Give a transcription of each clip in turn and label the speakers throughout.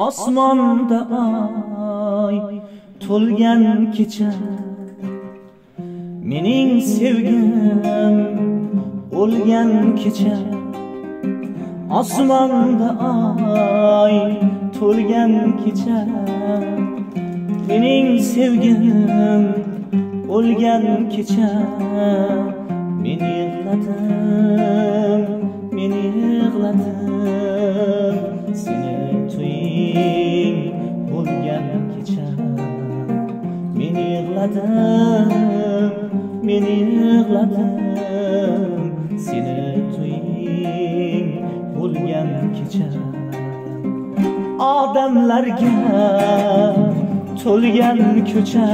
Speaker 1: Osmonda oy to'lgan kecha, mening sevgim o'lgan kecha. Osmonda oy to'lgan kecha, mening sevgim o'lgan kecha. Men yig'ladim, men yig'ladim, seni to'ying bo'lgan kecha. Men yig'ladim, men yig'ladim, seni to'ying bo'lgan kecha. Odamlarga to'lgan ko'cha,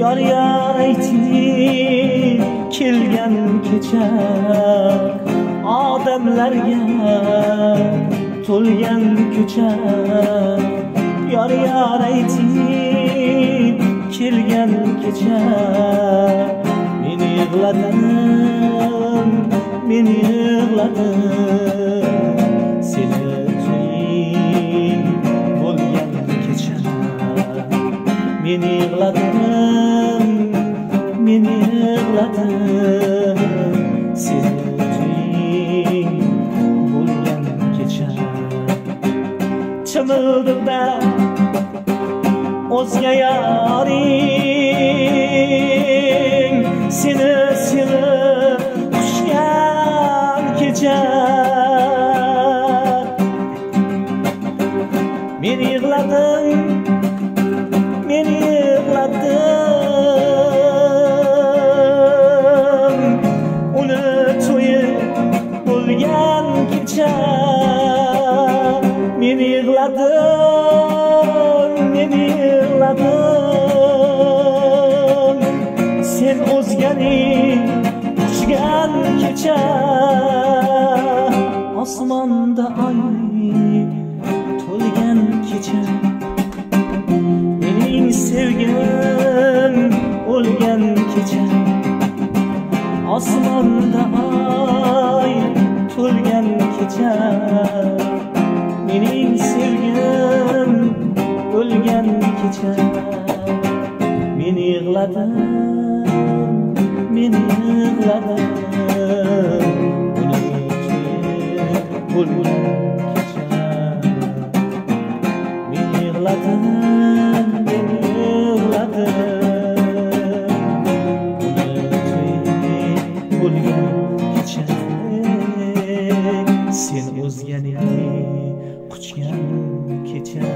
Speaker 1: yor yor ayting kelgan kecha. Odamlarga to'lgan ko'cha, yor yor ayting kelgan kecha. Men yig'ladim, men yig'ladim, seni to'ying bo'lgan kecha. Men yig'ladim, men yig'ladim, seni to'ying bo'lgan kecha. Chimildiqda o'zga yoring, seni sevib quchgan kecha. Men yig'ladim, men yig'ladim, uni to'yi bo'lgan kecha. Men yig'ladim, men yig'ladim, sen o'zganing quchgan kecha. Osmonda oy to'lgan kecha, mening sevgim o'lgan kecha. Osmonda oy to'lgan kecha, mening sevgim o'lgan kecha. Men yig'ladim, men yig'ladim, uni bo'lgan kecha. Men yig'ladim, men yig'ladim, uni bo'lgan kecha. Sen o'zganing quchgan kecha.